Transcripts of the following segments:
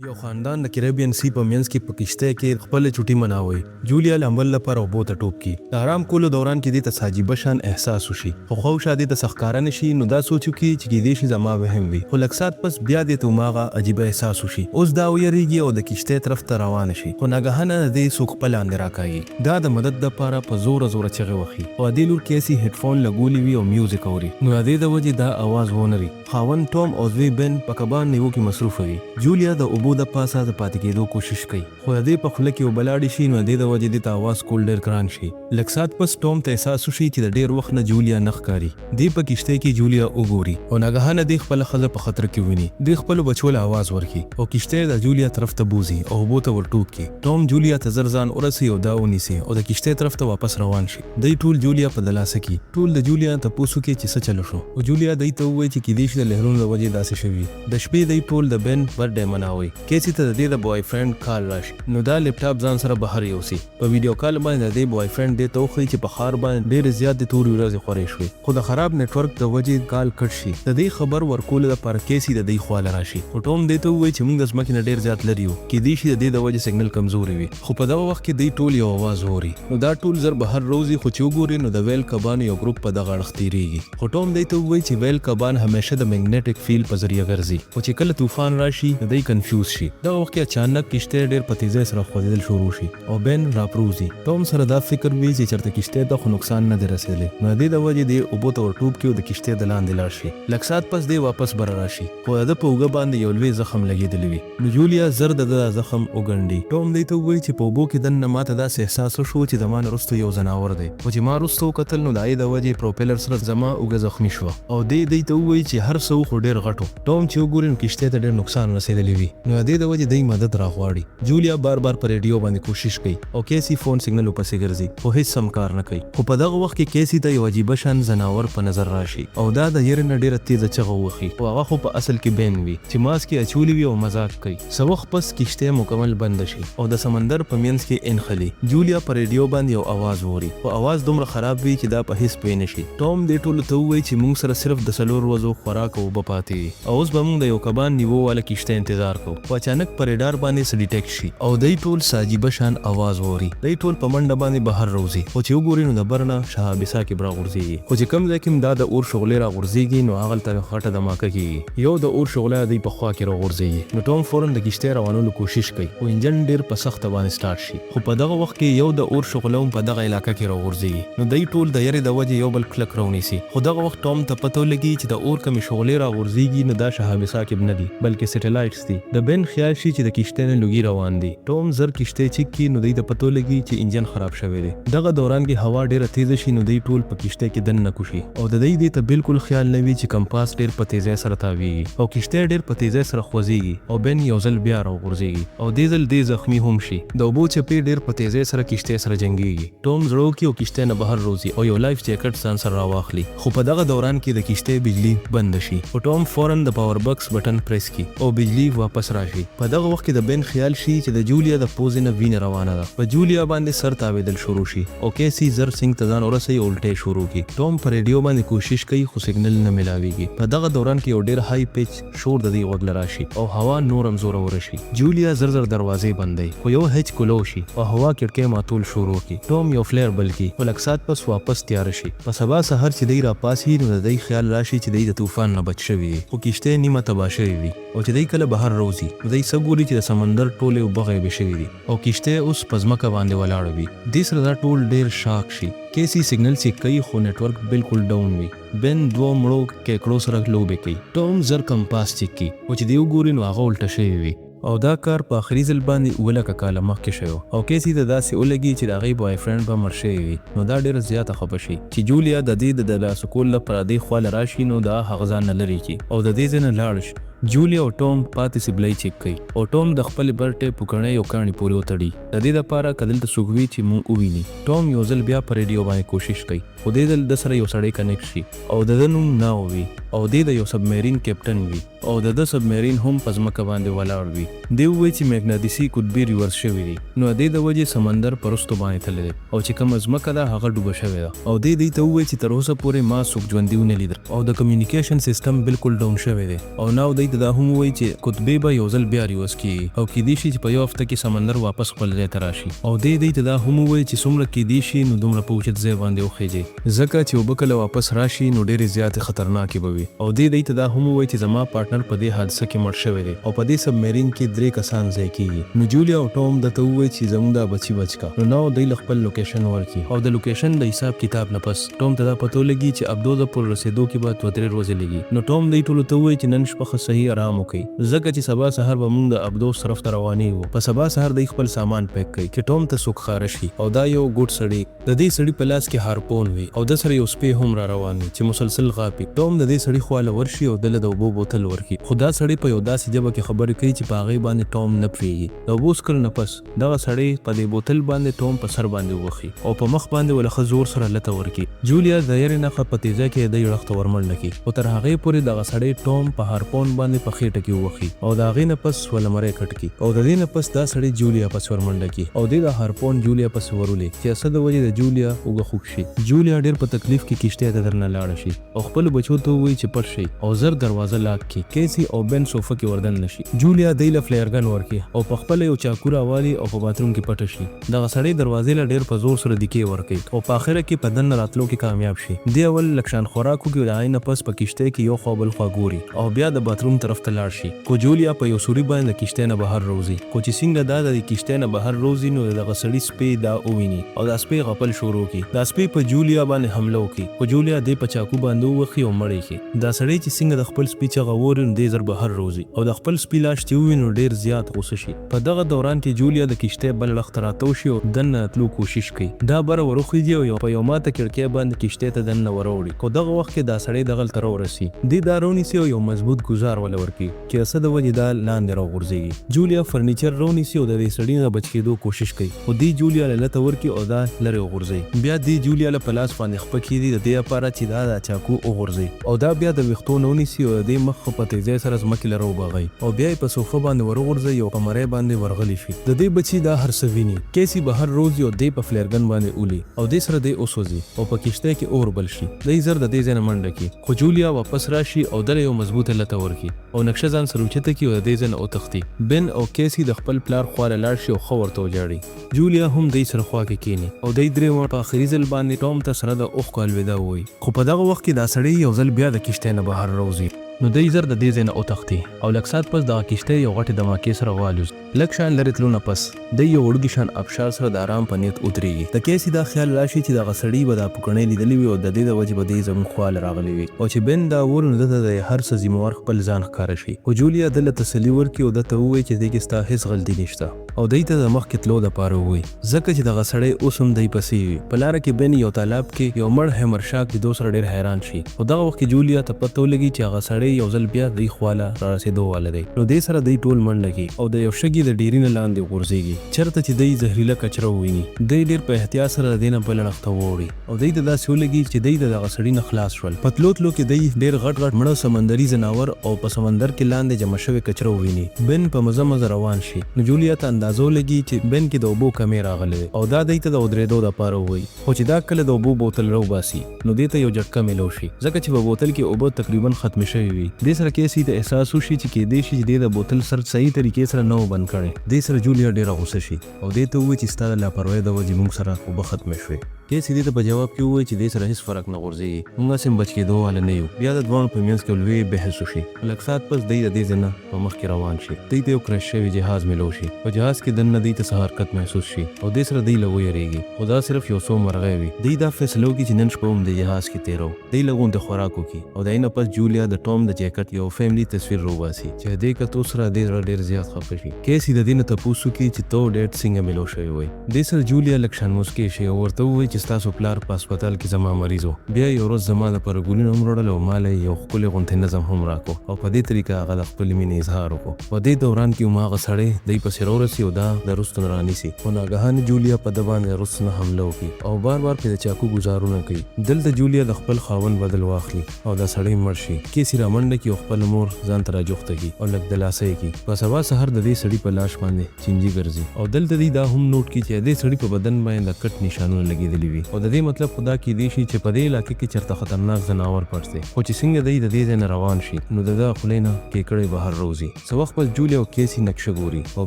یو خاندان د کریبین سی په منځ کې په کشته کې خپل چټي مناوي. جولیا لامل لپاره اوبو ته ټوپ کی. د آرام کولو دوران کې د تساجيبه شان احساس وشي. خو شادي د سخکاره نشي نو دا سوچو کې چې دې شي زما وهم وي. خو لکسات پس بیا د توماغه عجیب احساس وشي. اوس دا ویریږي او د کشته طرف ته روان شي. خو ناګهانه دې سوق په لاندې راکایي. دا د مدد لپاره په زور چغه وخی. او د لور کیسي هډفون لګولي وي او میوزیک اوري. نو د وجه دا आवाज ونري. خاون ټوم او زوی بن په کبان نیو کې مصروف وي. جولیا د اوبو د پاسه د پاتې کېدو کوشش کوي. خو د په خله کې وبلاړی شي نو د وجه د आवाज کول ډیر ګران شي. لکسات پس ټوم ته احساس وشي چې د ډیر وخت نه جولیا نخ کاری. د په کشته کې جولیا وګوري او ناګهانه د خپل خزه په خطر کې ویني. د خپل بچو له आवाज ورکي او کشته د جولیا طرف ته بوزي او اوبو ته ورټوک کی. ټوم جولیا ته زرزان ورسي او دا ونیسي او د کشته طرف ته واپس روان شي. د ټول جولیا په دلاسه کې ټول د جولیا ته پوسو کې چې څه چلو شو. او جولیا دای ته وایي چې کیدې شي د لهرونو د وجه داسې شوی. د شپې د ټول د بن برډه مناوي. کیسي ته د بوای فرند کال راشي. نو دا لپټاپ ځان سره بهر یوسي. په ویډیو کال باندې د بوای فرند د توخی چې په خار باندې ډېر زیات د توري ورځې خوري شوی. خو د خراب نتورک د وجې کال کټ شي. د دې خبر ورکول لپاره کیسي د دې خواله راشي. او ټوم دې ته وایي چې موږ د ځمکې نه ډېر زیات لري یو. کې دې شي د دې د وجې سیګنل کمزوري وي. خو په دغه وخت کې دې ټول یو आवाज اوري. نو دا ټول زر بهر روزي خو چې وګوري نو د ویل کبان یو ګروپ په دغه اړخ تیریږي. خو ټوم دې ته وایي چې ویل کبان همیشه د میګنیټک فیلډ په ذریعہ ګرځي. او چې کله طوفان راشي نو دې کنفیوز شي. دا وخت کې اچانک کشته ډېر په تیزه سره خوځېدل شروع شي او بن راپروزي. ټوم سره دا فکر وی چې چرته کشته ته خو نقصان نه درسېدلی. نو د وجې د اوبو ته ورټوب کې د کشته د لاندې لاړ شي. لکسات پس دی واپس بر راشي. خو د په اوګه باندې یو لوی زخم لګېدلی وي. نو جولیا زر د زخم وګنډي. ټوم دی ته وایي چې په اوبو کې دنه ماته داسې احساس وشو چې زما نه وروسته یو ځناور دی. خو چې ما وروسته وکتل نو د هغې د وجې پروپیلر سره زما اوږه زخمي شوه. او دی ته وایي چې هر څه خو ډېر غټ و. ټوم چې وګوري نو کشتۍ ته ډېر نقصان رسېدلی وي. نو د دې د وجې دی مدد راغواړي. جولیا بار په ریډیو باندې کوشش کوي او کیسي فون سیګنل پسې ګرځي خو هیڅ سم کار نه کوي. خو په دغه وخت کې کیسي ته یو عجیب شان زناور په نظر راشي او دا د یری نه ډیره تیزه چغه وخی. او هغه خو په اصل کې بین وي چې ماس کې اچولي وي او مزاق کوي. سو وخت پس کشته مکمل بند شي او د سمندر په مینس کې انخلي. جولیا په ریډیو باندې یو आवाज ووري او आवाज دومره خراب وي چې دا په هیڅ پوه نشي. ټوم دې ټول ته وایي چې موږ سره صرف د سلور ورځو خوراک او اوبه پاتې او اوس به موږ د یو کبان نیوو والا کشته انتظار کوو. خو اچانک په ریډار باندې څه ډیټیکټ شي او دې ټول ساجيبه شان आवाज ووري. دې ټول په منډه باندې بهر روزي. خو چې وګوري نو د برنه شهابسا کې برا غورځي. خو چې کم ځای کې دا د اور شغلې را غورځيږي نو هغه ته خټه د ماکه کېږي. یو د اور شغله دی په خوا کې را غورځي. نو ټوم فورن د کشته روانولو کوشش کوي او انجن ډیر په سخت باندې سٹارټ شي. خو په دغه وخت کې یو د اور شغلوم په دغه علاقې کې را غورځي. نو دې ټول د یری د وجه یو بل کلک راونیسي. خو دغه وخت ټوم ته پته لګي چې د اور کمی شغلې را غورځيږي نو دا شهابسا کې نه دي بلکې سټلایټس دي. د بن خیال شي چې د کشته نه لوګي روان دي. ټوم زر کشته چک کی نو د پتو لګي چې انجن خراب شوی دی. دغه دوران کې هوا ډیره تیز شي نو د ټول په کشته کې دن نه کوشي او د دې ته بالکل خیال نه وي چې کمپاس ډیر په تیزه سره تاویږي او کشته ډیر په تیزه سره خوځيږي او بن یو ځل بیا راغورځيږي او د ځل د زخمی هم شي. د اوبو چپی ډیر په تیزه سره کشته سره جنگيږي. ټوم زړو کې او کشته نه بهر روزي او یو لایف جیکټ ځان سره راواخلي. خو په دغه دوران کې د کشته بجلی بند شي او ټوم فورن د پاور بکس بٹن پریس کی او بجلی واپس راشي. په دغه وخت کې د بن خیال شي چې د جولیا د پوز نه وینه روانه ده. په جولیا باندې سر تاویدل شروع شي او کیسي زر سنگ ته ځان ورسي الټه شروع کی. ټوم پر ریډیو باندې کوشش کوي خو سیګنل نه ملاويږي. په دغه دوران کې یو ډیر های پیچ شور د دې وګل راشي او هوا نورم زور ورشي. جولیا زر دروازې بندي خو یو هیڅ کولو شي او هوا کړکۍ ماتول شروع کی. ټوم یو فلیر بلکی ولکسات پس واپس تیار شي. په سبا سحر چې دی را پاسي نو د خیال راشي چې د طوفان نه بچ شوی خو کشته نیمه تباہ شوی وي او چې دی کله بهر روزي نو دی سګوري چې د سمندر ټوله وبغه به شوی دي او کشته اوس پزماکه باندې ولاړ وي. د سره دا ټول ډیر شاک شي. کیسي سیګنل سي کوي خو نتورک بالکل ډاون وي. بن دوه مړو کېکړو سره لوبې کوي. ټوم زر کمپاس چک کی او چې دی وګوري نو هغه الټه شوی وي او دا کار په اخري ځل باندې ولکه کاله مخکې شوی او کیسي د داسې ولګي چې د هغې بوای فرند به مړ شوی وي. نو دا ډیره زیاته خفه شي چې جولیا د دې د لاسه کول لپاره دې خواله راشي نو دا هغه ځان نه لري کی او د دې ځای نه لاړ شي. جولیا او ټوم پاتې سبلای چک کوي او ټوم د خپل برټه پوکړې یو کاڼي پورې وتړي. د دې لپاره کدل ته سوګوي چې مونږ وویني. ټوم یو ځل بیا پر ریډیو باندې کوشش کوي خو دې ځل د سره یو سړی کنیکټ شي او د نوم نه وي او د یو سبمرین کیپټن وي او د سبمرین هم په ځمکه باندې ولاړ وي. دی وایي چې مګناطیسي قطبي ریورس شوی دی نو د وجې سمندر پرستو باندې تللی دی او چې کوم ځمکه ده هغه ډوبه شوې ده او دې ته وایي چې تر اوسه پورې ما څوک ژوندي ونه لیدل او د کمیونیکیشن سیستم بالکل ډاون شوی دی او نو د ته دا هم وایي چې قطبې به یو ځل بیا ریوز کیږي او کیدای شي چې په یو هفته کې سمندر واپس خپل ځای ته راشي او دې ته دا هم وایي چې څومره کیدای شي نو دومره په اوچت ځای باندې وخیږي ځکه چې اوبه کله واپس راشي نو ډېرې زیاتې خطرناکې به وي او دې ته دا هم وایي چې زما پارټنر په دې حادثه کې مړ شوی دی او په دې سبمرین کې 3 کسان ځای کیږي نو جولیا او ټام دته وایي چې زموږ دا بچي بچکا نو دوی خپل لوکیشن ورکړي او د لوکیشن د حساب کتاب نه پس ټام ته دا پته لګي چې ابدو د پر رسیدو کې بعد 2-3 ورځې لګي نو ټام دوی ټول ته وایي چې نن شپه صحیح آرام وکړي ځکه چې سبا سحر به موږ د ابدو طرف ته رواني وو په سبا سحر دوی خپل سامان پیک کړي چې ټام ته څوک ښکاره شي او دا یو ګوډ سړی د دې سړي په لاس کې هارپون وي او د سره یو سپی هم را روان وي چې مسلسل غاپي ټام د دې سړي خواله ورشي او دله د اوبو بوتل ورکړي خو دا سړی په یو داسې ژبه کې خبرې کوي چې په هغې باندې ټام نه پوهېږي د اوبو څکلو نه پس دغه سړی په دې بوتل باندې ټام په سر باندې ووخي او په مخ باندې ول ښه زور سره لته ورکړي جولیا د یارې نښه په تیزه کې د یړخ ته ورمنډه کړي او تر هغې پورې دغه سړی ټام په هارپون باندې په خېټه کې ووخي او د هغې نه پس ولمری کټ کړي او د دې نه پس دا سړی جولیا پس ورمنډه کړي او د هارپون جولیا پس ورولې چې څه د وجې د جولیا اوږه خوږ شي جولیا ډېر په تکلیف کې کشتۍ ته درنه لاړه شي او خپل بچو ته وایي چې پټ شي او زر دروازه لاک کړي کیسي او بن صوفه کې وردن نشي جولیا دی له فلیرګن ورکړي او په خپل یو چاقو راوالي او په باتروم کې پټ شي دغه سړی دروازې له ډېر په زور سره دیکې ورکړي او په اخره کې په دننه راتلو کې کامیاب شي دی اول لکشان خوراک وکړي د هغې نه پس په کشتۍ کې یو خوا بل خوا ګوري او بیا د باتروم طرف ته لاړ شي خو جولیا په یو سوري باندې د کشتۍ نه بهر روزي خو چې څنګه دا د کشتۍ نه بهر روزي نو دغه سړي سپی دا وویني او دا سپی غپل شروع کړي دا سپی په جولیا باندې حمله وکړي خو جولیا دې په چاقو باندې ووخي او مړی کړي دا سړی چې څنګه د خپل سپي چغه ووري نو دې زر بهر روزي او د خپل سپي لاش چې وویني نو ډېر زیات غوسه شي په دغه دوران کې جولیا د کشتۍ بل اړخ ته راتاو شي او دننه تلو کوشش کوي دا بره وروخیږي او په یو ماته کړکۍ باندې کشتۍ ته دننه وروړي خو دغه وخت کې دا سړی دغلته راورسي دې دا رونیسي او یو مضبوط ګزار وله ورکړي چې څه د وجې دا لاندې راغورځېږي جولیا فرنیچر رونیسي او د دې سړي نه بچ کېدو کوشش کوي خو دې جولیا له لته ورکړي او دا لرې وغورځوي بیا دې جولیا له په لاس باندې خپه کېږي د دې لپاره چې دا د چاقو وغورځوي او دا بیا د ویښتو نه ونیسي او د دې مخ په تیزۍ سره ځمکې له راوبغوي او بیا یې په صوفه باندې ورغورځوي او په مرۍ باندې ورغلی شي د دې بچي دا هر څه ویني کیسي بهر روزي او دې په فلیرګن باندې اولي او دې سره دې وسوځي او په کشتۍ کې اور بل شي دی زر د دې ځای نه منډه کړي خو جولیا واپس راشي او دله یو مضبوطه لته ورکړي او نقشه ځان سره اوچته کړي او د دې ځای نه وتښتي بن او کیسي د خپل پلار خواله لاړ شي او ښه ورته وجاړي جولیا هم دی سره خوا کې کښېني او دی درې په آخري ځل باندې ټام ته سره د اوښکو الوداع ووایي خو په دغه وخت کې دا سړی یو ځل بیا د کشتۍ نه بهر راوځي نو دی زر د دې ځای نه وتښتي او لږ ساعت پس دغه کشتۍ یو غټې دماکې سره والوز لږ شان لرې تلو نه پس دی یو وړوکي شان ابشار سره د آرام په نیت ودرېږي د کیسي دا خیال راشي چې دغه سړي به دا پوکڼۍ لیدلې وي او د دې د وجې به دی زموږ خواله راغلی وي او چې بن دا وور نو دته د هر څه ذمهوار خپل ځان ښکاره شي خو جولیا دله تسلي ورکړي او دته ووایي چې دې کې ستا هېڅ غلطي نشته او دی ته د مخکې تلو دپاره ووایي ځکه چې دغه سړی اوس هم دی پسې وي په لاره کې بن یو تالاب کې یو مړ هیمرشاک لیدو سره ډېر حیران شي خو دغه وخت کې جولیا ته پته ولګي چې هغه سړی یو ځل بیا دی خواله رارسېدو واله دی نو دې سره دی ټول منډه کړي او د یو شګي د ډیري نه لاندې غورځېږي چېرته چې دی زهریله کچره وویني دی ډېر په احتیاط سره د دې نه بله نښته ووړي او دی ته داسې ولګي چې دی د دغه سړي نه خلاص شول په تلو تلو کې دی ډېر غټ غټ مړه سمندري ځناور او په سمندر کې لاندې جمع شوې کچره وویني بن په مزه مزه روان شي نو جولیا ته اندازه ولګي چې بن کې د اوبو کمې راغلی دی او دا دی ته د ودرېدو دپاره ووایي خو چې دا کله د اوبو بوتل راوباسي نو دې ته یو جټکه میلو شي ځکه چې په بوتل کې اوبه تقریبا ختمې شوې وي دې سره کیسي ته احساس وشي چې کېدای شي چې دې د بوتل سر صحیح طریقې سره نه و بند کړی دې سره جولیا ډېره غوسه شي او دې ته ووایي چې ستا د لاپروایۍ د وجې موږ سره اوبه ختمې شوې کیسي دې ته په جواب کې ووایي چې دې سره هېڅ فرق نه غورځېږي موږ هسې بچ کېدو واله نه یو بیا د دواړو په منځ کې لوی بحث وشي لږ ساعت پس دی د دې ځای نه په مخکې روان شي دی ته یو کرش شوی جهاز میلو شي په جهاز کې دننه دی ته څه حرکت محسوس شي او دې سره دی له ویریږي خو دا صرف یو څو مرغۍ وي دی دا فیصله وکړي چې نن شپه هم د جهاز کې تېرو دی له غونډې خوراک وکړي او د هغې نه پس جولیا د ټام د جیکټ یو فیملي تصویر راوباسي چې دې کتو سره دې زړه ډېر زیات خفه شي کیسي د دې نه تپوس وکړي چې تو ډېډ څنګه میلو شوی وی دې سره جولیا لږ شان موسکې شي او ورته ووایي چې ستاسو پلار په هسپتال کې زما مریض و بیا یو ورځ زما دپاره ګلونه هم راوړل او ما له یو ښکلی غوندې نظم هم راکړو او په دې طریقه هغه د خپلې مینې اظهار وکړو په دې دوران کې هماغه سړی دی پسې راورسي او دا د رستو نه رانیسي خو ناګهانه جولیا په ده باندې رست نه حمله وکړي او بار بار پرې د چاقو ګزارونه کوي دلته جولیا د خپل خاوند بدل واخلي او دا سړی مړ شي کیسي رامنډه کړي او خپل مور ځان ته راجوخته کړي او لږ دلاسه یې کړي په سبا سهار د دې سړي په لاش باندې چینجي ګرځي او دلته دی دا هم نوټ کړي چې دې سړي په بدن باندې د کټ نشانونه لګېدلي لیدلی وي او د دې مطلب خدا کې دی شي چې په دې علاقې کې چرته خطرناک ځناور پټ دی خو چې څنګه دی د دې ځای نه روان شي نو د ده خولې نه کیکړې بهر روزي څه وخت پس جولیا او کیسي نقشه ګوري او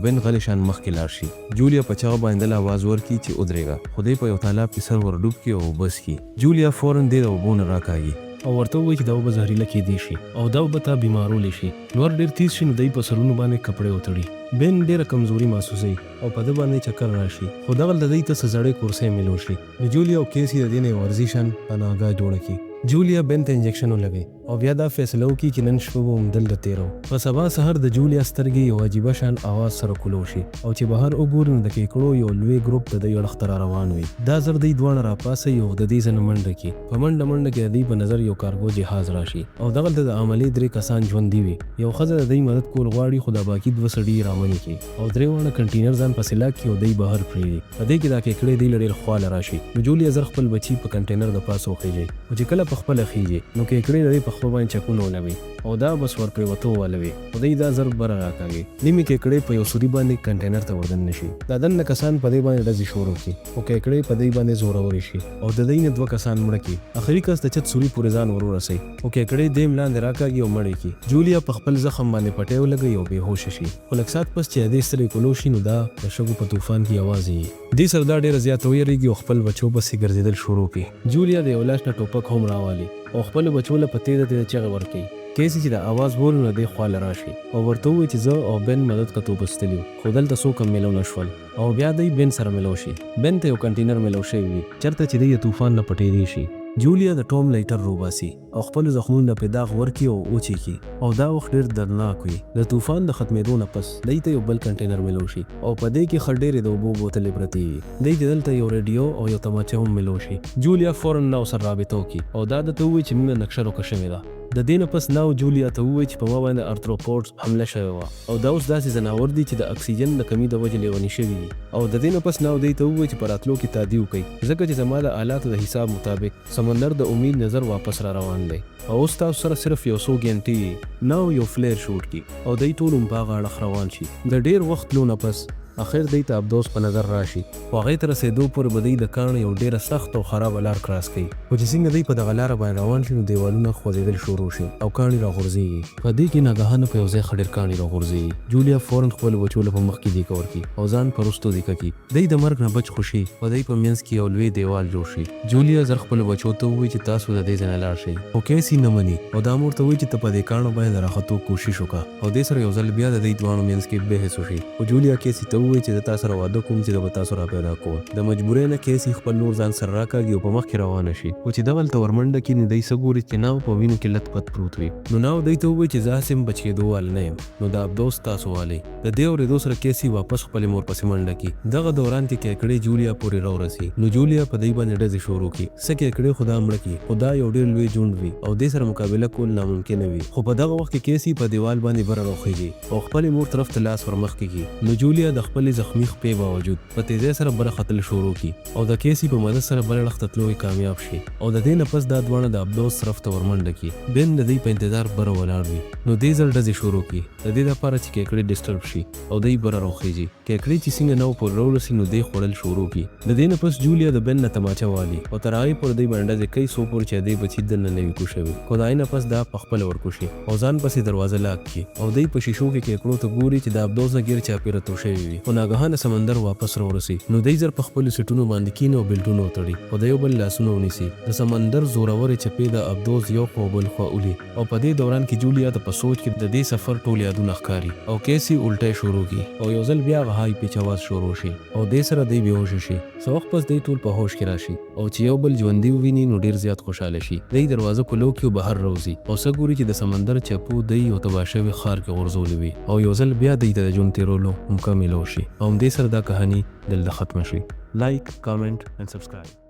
بن غلی شان مخکې لاړ شي جولیا په چغه باندې آواز ورکړي چې ودرېږه خو دی په یو تالاب کې سر ور ډوب کړي او بس کړي جولیا فوراً دې د اوبو نه راکاږي او ورته ووایي چې دا اوبه زهریله کیدی شي او دا اوبه ته بیمارولی شي لمر ډېر تیز شي نو دی په سرونو باندې کپړې وتړي بن ډېره کمزوري محسوسوي او په ده باندې چکر راشي خو دغلته دی ته څه زړې کورسۍ میلو شي نو جولیا او کیسي د دې نه یو ورزي شان پناهګاه جوړه کړي جولیا بن ته انجکشن ولګوي او بیا دا فیصله وکړي چې نن شپه به همدلته تېروو په سبا سهار د جولیا سترګې یو عجیبه شان اواز سره کولو شي او چې بهر وګوري نو د کیکړو یو لوی ګروپ د دوی اړخ ته را روان وي دا ځل دوی دواړه راپاسوي او د دې ځای نه منډه کړي په منډه کې د دوی په نظر یو کارګو جهاز راشي او دغلته د عملې 3 کسان ژوندي وي یو ښځه د دوی مدد کول غواړي خو د باقي 2 سړي رامنې کړي او 3 واړه کنټینر ځان پسې لاک کړي او دوی بهر پرېږدي په دې کې دا کیکړې دوی له ډېر خواله راشي نو جولیا زر خپل بچي په کنټینر د پاسه وخیږي او چې کله په خپله خیږي نو کیکړې د دوی په خپل باندې چکونه ولوي او دا بس ورپرېوتو والوي خو دوی دا زر بره راکاږي نیمې کیکړې په یو سوري باندې کنټینر ته وردن نشي دا دننه کسان په دې باندې ډزې شروع کړي او کیکړې په دوی باندې زورورې شي او د دوی نه 2 کسان مړه کړي اخري کس د چت سوري پورې ځان ورورسوي او کیکړې دې لاندې راکاږي او مړې کړي جولیا په خپل زخم باندې پټۍ ولګوي او بېهوشه شي خو لږ ساعت پس چې دې سترګې کولو شي نو دا د شګو په طوفان کې اواز یي دې سره دا ډېره زیاته ویریږي او خپل بچو پسې ګرځېدل شروع کړي جولیا د یو لاس نه ټوپک هم راوالي او خپل بچو له په تیزه چغې ورکوي کیسي چې د اواز بولو نه دې خواله راشي او ورته ووایي چې زه او بن مدد کتو بستلي خو دلته څوک هم میلو نه شول او بیا دی بن سره میلو شي بن ته یو کنټینر میلو شوی وي چېرته چې دی د طوفان نه پټېدی شي جولیا د ټوم لایټر روباسي او خپل زخمونو په داغ ورکي او اوچي کی او دا وخت ډېر دردناک وي د طوفان د ختمېدو نه پس دی ته یو بل کنټینر میلو شي او په دې کې خړ ډېرې د اوبو بوتلې پرتې وي دی دلته یو ریډیو او یو تماچه هم میلو شي جولیا فوراً ناو سره رابطه وکړي او دا درته ووایي چې موږ نقشه روکه شوې ده د دې نه پس ناو جولیا ته ووایي چې په ما باندې ارتروپوډز حمله شوې وه او دا اوس داسې ځناور دي چې د اکسیجن د کمي د وجې لیوني شوي دي او د دې نه پس ناو دی ته ووایي چې په راتلو کې تادي وکړي ځکه چې زما د آلاتو د حساب مطابق سمندر د امید نظر واپس را روان دی او اوس تاسو سره صرف یو څو ګنټې ناو یو فلیر شوټ کړي او دی ټول هم په هغه اړخ روان شي د ډېر وخت لو نه پس اخر دی ته ابدوس په نظر راشي خو هغې ته رسېدو پورې به دی د کاڼ یو ډېره سخت او خرابه لار کراس کوي خو چې څنګه دی په دغه لاره باندې روان شي نو دیوالونه خوځېدل شروع شي او کاڼي راغورځېږي په دې کې ناګهانه په یو ځای ښه ډېر کاڼي راغورځېږي جولیا فوراً خپلو بچو له په مخ کې دیکه ورکړي او ځان په رستو دیکه کړي دی د مرګ نه بچ خو شي په دی په منځ کې یو لوی دیوال جوړ شي جولیا زر خپلو بچو ته ووایي چې تاسو د دې ځای نه لاړ شئ خو کیسي نه مني او دا مور ته وایي چې ته په دې کاڼو باندې د راختو کوشش وکړه او دې سره یو ځل بیا د دوی دواړو منځ کې بحث وشي خو جولیا کیسي ته ووایي چې د تا سره واده کوم چې د به تاسو را پیدا کوم د مجبورۍ نه کیسي خپل نور ځان سره راکاږي او په مخکې روانه شي خو چې دغلته ورمنډه کړي نو دی څه ګوري چې ناو په وینو کې لت پت پروت وي نو ناو دی ته ووایي چې زه هسې هم بچېدو والی نه یم نو د ابدوس تاسو والی د دې اورېدو سره کیسي واپس خپلې مور پسې منډه کړي دغه دوران کې کیکړې جولیا پورې راورسي نو جولیا په دوی باندې ډزې شروع کړي څه کیکړې خو دا مړه کړي خو دا یو ډېر لوی جونډ وي او دې سره مقابله کول ناممکنه وي خو په دغه وخت کې کیسي په دیوال باندې بره راوخیږي او خپلې مور طرف ته لاس ور مخکې کړي نو جولیا د خپلې زخمي خپې باوجود په تیزۍ سره بره ختل شروع کړي او د کیسي په مدد سره بل اړخ ته تلو کامیاب شي او د دې نه پس دا دواړه د ابدوس طرف ته ورمنډه کړي بن د دوی په انتظار بره ولاړ وي نو دې ځل ډزې شروع کړي د دې دپاره چې کیکړې ډسټرب شي او دوی بره راوخیږي کیکړې چې څنګه ناو پورې راورسي نو دې خوړل شروع کړي د دې نه پس جولیا د بن نه تماچه والي او تر هغې پورې دوی باندې ډزې کوي څو پورې چې دوی بچي دلته نه وي کوشوي خو د هغې نه پس دا پخپله ورکوشي او ځان پسې دروازه لاک کړي او دوی په شیشو کې کیکړو ته ګوري چې د ابدوس نه ګیر چاپېره تو شوي وي خو ناګهانه سمندر واپس راورسي نو دوی زر په خپلو سیټونو باندې کیني او بېلټونه وتړي او د یو بل لاسونه ونیسي د سمندر زورورې چپې د ابدوس یو خوا بل خوا اولي او په دې دوران کې جولیا ته په سوچ کې د دې سفر ټول یادونه ښکاري او کیسي الټی شروع کړي او یو ځل بیا هغه های پیچ اواز شروع شي او دې سره دی بېهوشه شي څه وخت پس دی ټول په هوش کې راشي او چې یو بل ژوندي وویني نو ډېر زیات خوشحاله شي دی دروازه په لو کې بهر راوځي او څه ګوري چې د سمندر چپو دی یو تباه شوي ښار کې غورځولی وي او یو ځل بیا دی ته د ژوند تېرولو مکمل وشي او همدې سره دا کهاني دلته ختمه شي لایک کامنټ and subscribe